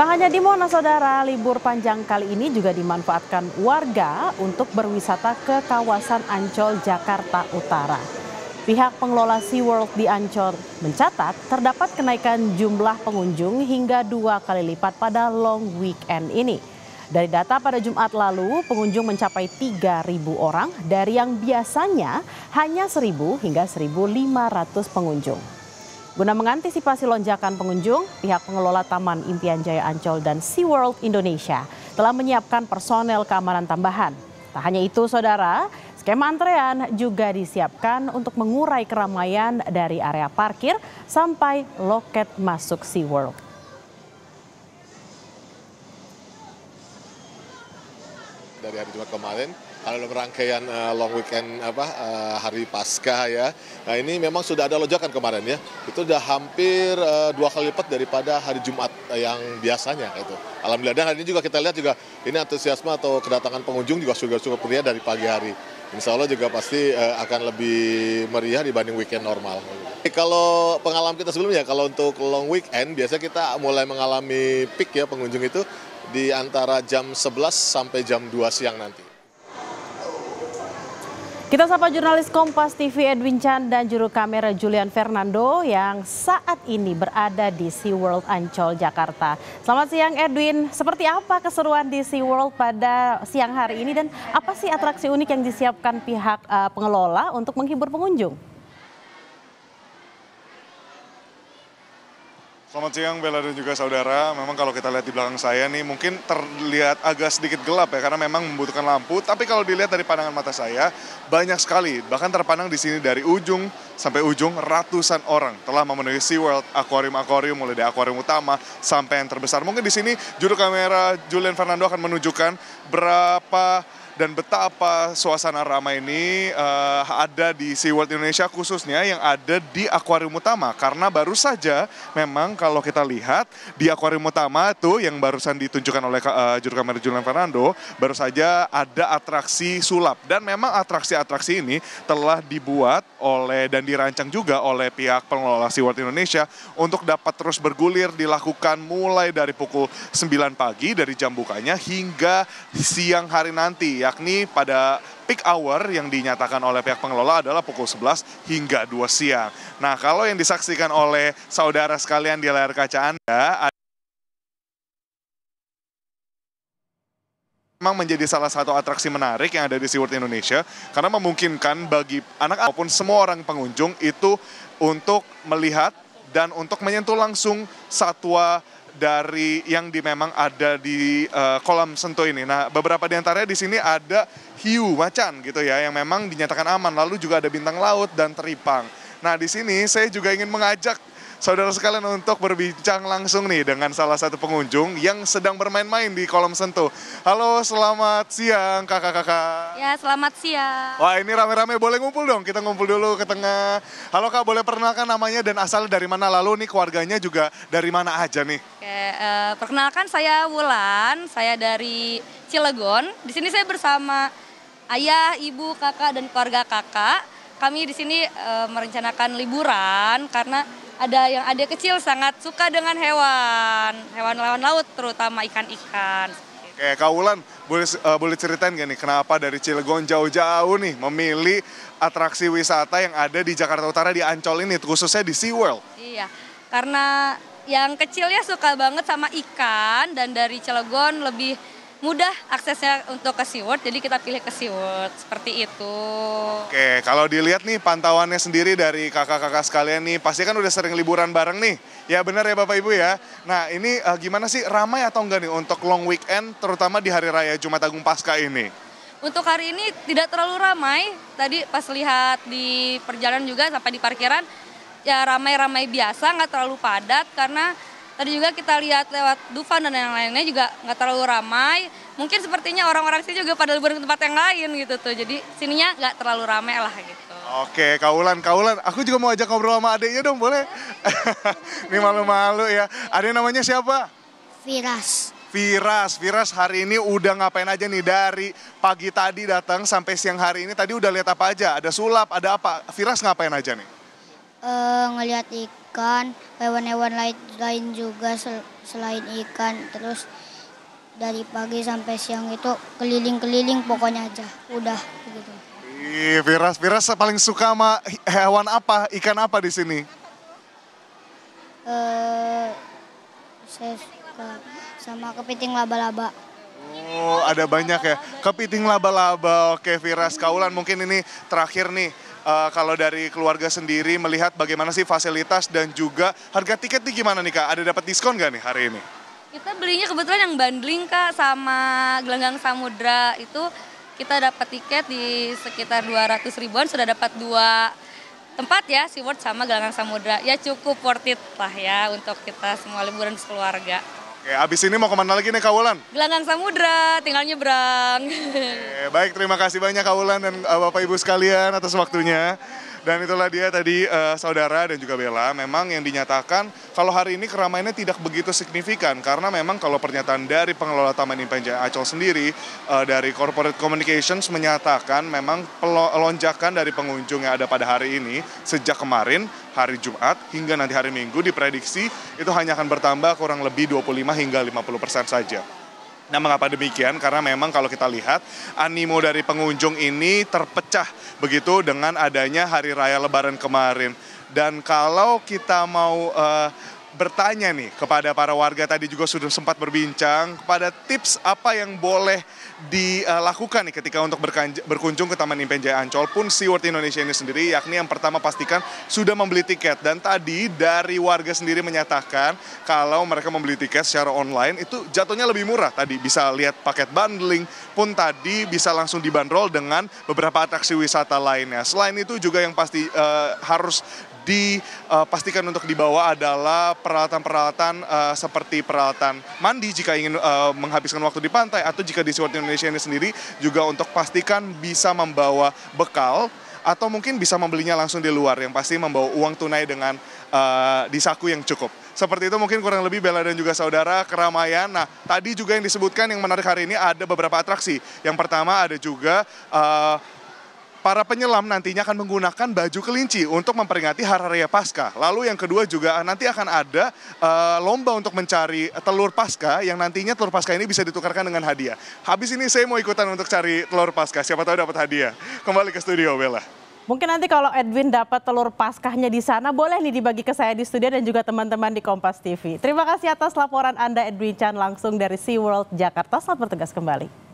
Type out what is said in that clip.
Tak hanya di Monas, saudara, libur panjang kali ini juga dimanfaatkan warga untuk berwisata ke kawasan Ancol, Jakarta Utara. Pihak pengelola SeaWorld di Ancol mencatat terdapat kenaikan jumlah pengunjung hingga 2 kali lipat pada long weekend ini. Dari data pada Jumat lalu, pengunjung mencapai 3.000 orang dari yang biasanya hanya 1.000 hingga 1.500 pengunjung. Guna mengantisipasi lonjakan pengunjung, pihak pengelola Taman Impian Jaya Ancol dan SeaWorld Indonesia telah menyiapkan personel keamanan tambahan. Tak hanya itu, saudara, skema antrean juga disiapkan untuk mengurai keramaian dari area parkir sampai loket masuk SeaWorld. Dari hari Jumat kemarin, kalau dalam rangkaian long weekend hari Paskah ya. Nah ini memang sudah ada lonjakan kemarin ya. Itu sudah hampir 2 kali lipat daripada hari Jumat yang biasanya itu. Alhamdulillah, dan hari ini juga kita lihat juga ini antusiasme atau kedatangan pengunjung juga sudah cukup meriah dari pagi hari. Insya Allah juga pasti akan lebih meriah dibanding weekend normal. Kalau pengalaman kita sebelumnya, kalau untuk long weekend biasanya kita mulai mengalami peak ya pengunjung itu di antara jam 11 sampai jam 2 siang nanti. Kita sapa jurnalis Kompas TV Edwin Chan dan juru kamera Julian Fernando yang saat ini berada di SeaWorld Ancol, Jakarta. Selamat siang Edwin, seperti apa keseruan di SeaWorld pada siang hari ini dan apa sih atraksi unik yang disiapkan pihak pengelola untuk menghibur pengunjung? Selamat siang Bella dan juga saudara. Memang kalau kita lihat di belakang saya nih mungkin terlihat agak sedikit gelap ya karena memang membutuhkan lampu. Tapi kalau dilihat dari pandangan mata saya banyak sekali. Bahkan terpandang di sini dari ujung sampai ujung ratusan orang telah memenuhi SeaWorld, akuarium-akuarium mulai dari akuarium utama sampai yang terbesar. Mungkin di sini juru kamera Julian Fernando akan menunjukkan berapa dan betapa suasana ramai ini ada di SeaWorld Indonesia khususnya yang ada di akuarium utama. Karena baru saja memang kalau kita lihat di akuarium utama itu yang barusan ditunjukkan oleh juru kamera Julian Fernando, baru saja ada atraksi sulap. Dan memang atraksi-atraksi ini telah dibuat oleh dan dirancang juga oleh pihak pengelola SeaWorld Indonesia untuk dapat terus bergulir dilakukan mulai dari pukul 9 pagi dari jam bukanya hingga siang hari nanti, yakni pada peak hour yang dinyatakan oleh pihak pengelola adalah pukul 11 hingga 2 siang. Nah, kalau yang disaksikan oleh saudara sekalian di layar kaca Anda, memang menjadi salah satu atraksi menarik yang ada di SeaWorld Indonesia karena memungkinkan bagi anak maupun semua orang pengunjung itu untuk melihat dan untuk menyentuh langsung satwa dari yang memang ada di kolam Sentuh ini. Nah, beberapa di antaranya di sini ada hiu macan gitu ya yang memang dinyatakan aman. Lalu juga ada bintang laut dan teripang. Nah, di sini saya juga ingin mengajak saudara sekalian untuk berbincang langsung nih dengan salah satu pengunjung yang sedang bermain-main di kolam Sentuh. Halo, selamat siang kakak-kakak. Ya, selamat siang. Wah, ini rame-rame, boleh ngumpul dong? Kita ngumpul dulu ke tengah. Halo kak, boleh perkenalkan namanya dan asal dari mana, lalu nih keluarganya juga dari mana aja nih? Oke, perkenalkan saya Wulan, saya dari Cilegon. Di sini saya bersama ayah, ibu, kakak, dan keluarga kakak. Kami di sini merencanakan liburan karena ada yang adik kecil sangat suka dengan hewan laut, terutama ikan-ikan. Oke, Kak Wulan, boleh ceritain gak nih kenapa dari Cilegon jauh-jauh nih memilih atraksi wisata yang ada di Jakarta Utara di Ancol ini, khususnya di SeaWorld? Iya, karena yang kecilnya suka banget sama ikan dan dari Cilegon lebih mudah aksesnya untuk ke SeaWorld, jadi kita pilih ke SeaWorld, seperti itu. Oke, kalau dilihat nih pantauannya sendiri dari kakak-kakak sekalian nih, pasti kan udah sering liburan bareng nih. Ya benar ya Bapak Ibu ya. Nah ini gimana sih, ramai atau enggak nih untuk long weekend, terutama di Hari Raya Jumat Agung Paskah ini? Untuk hari ini tidak terlalu ramai, tadi pas lihat di perjalanan juga sampai di parkiran, ya ramai-ramai biasa, nggak terlalu padat karena tadi juga kita lihat lewat Dufan dan yang lainnya juga nggak terlalu ramai. Mungkin sepertinya orang-orang sini juga pada liburan ke tempat yang lain gitu tuh. Jadi sininya nggak terlalu ramai lah gitu. Oke, Kak Wulan, aku juga mau ajak ngobrol sama adiknya dong, boleh? Ini malu-malu ya. Adek namanya siapa? Firas hari ini udah ngapain aja nih dari pagi tadi datang sampai siang hari ini? Tadi udah lihat apa aja? Ada sulap, ada apa? Firas ngapain aja nih? Ngelihat ikan, hewan-hewan lain juga selain ikan. Terus dari pagi sampai siang itu keliling-keliling pokoknya aja. Udah begitu. Firas paling suka sama hewan apa, ikan apa di sini? Saya suka sama kepiting laba-laba. Oh, ada banyak ya. Kepiting laba-laba. Oke, Firas, Kaulan mungkin ini terakhir nih. Kalau dari keluarga sendiri melihat bagaimana sih fasilitas dan juga harga tiket nih gimana nih Kak? Ada dapat diskon nggak nih hari ini? Kita belinya kebetulan yang bundling Kak sama Gelanggang Samudra itu kita dapat tiket di sekitar 200 ribuan sudah dapat 2 tempat ya, SeaWorld sama Gelanggang Samudra. Ya cukup worth it lah ya untuk kita semua liburan sekeluarga. Oke, abis ini mau kemana lagi nih Kak Wulan? Gelanggang Samudra, tinggal nyebrang. Oke, baik, terima kasih banyak Kak Wulan dan Bapak Ibu sekalian atas waktunya. Dan itulah dia tadi saudara dan juga Bella, memang yang dinyatakan kalau hari ini keramaiannya tidak begitu signifikan karena memang kalau pernyataan dari pengelola Taman Impian Jaya Ancol sendiri dari Corporate Communications menyatakan memang lonjakan dari pengunjung yang ada pada hari ini sejak kemarin hari Jumat hingga nanti hari Minggu diprediksi itu hanya akan bertambah kurang lebih 25 hingga 50% saja. Nah, mengapa demikian? Karena memang kalau kita lihat animo dari pengunjung ini terpecah begitu dengan adanya Hari Raya Lebaran kemarin. Dan kalau kita mau bertanya nih kepada para warga tadi juga sudah sempat berbincang kepada tips apa yang boleh dilakukan nih ketika untuk berkunjung ke Taman Impian Jaya Ancol pun SeaWorld Indonesia ini sendiri, yakni yang pertama pastikan sudah membeli tiket. Dan tadi dari warga sendiri menyatakan kalau mereka membeli tiket secara online itu jatuhnya lebih murah. Tadi bisa lihat paket bundling pun tadi bisa langsung dibanderol dengan beberapa atraksi wisata lainnya. Selain itu juga yang pasti harus dipastikan untuk dibawa adalah peralatan-peralatan seperti peralatan mandi jika ingin menghabiskan waktu di pantai atau jika di SeaWorld Indonesia ini sendiri juga untuk pastikan bisa membawa bekal atau mungkin bisa membelinya langsung di luar yang pasti membawa uang tunai dengan di saku yang cukup. Seperti itu mungkin kurang lebih Bella dan juga saudara keramaian. Nah tadi juga yang disebutkan yang menarik hari ini ada beberapa atraksi. Yang pertama ada juga para penyelam nantinya akan menggunakan baju kelinci untuk memperingati Hari Raya Paskah. Lalu yang kedua juga nanti akan ada lomba untuk mencari telur Paskah yang nantinya telur Paskah ini bisa ditukarkan dengan hadiah. Habis ini saya mau ikutan untuk cari telur Paskah, siapa tahu dapat hadiah. Kembali ke studio Bella. Mungkin nanti kalau Edwin dapat telur Paskahnya di sana, boleh nih dibagi ke saya di studio dan juga teman-teman di Kompas TV. Terima kasih atas laporan Anda Edwin Chan langsung dari SeaWorld Jakarta. Selamat bertugas kembali.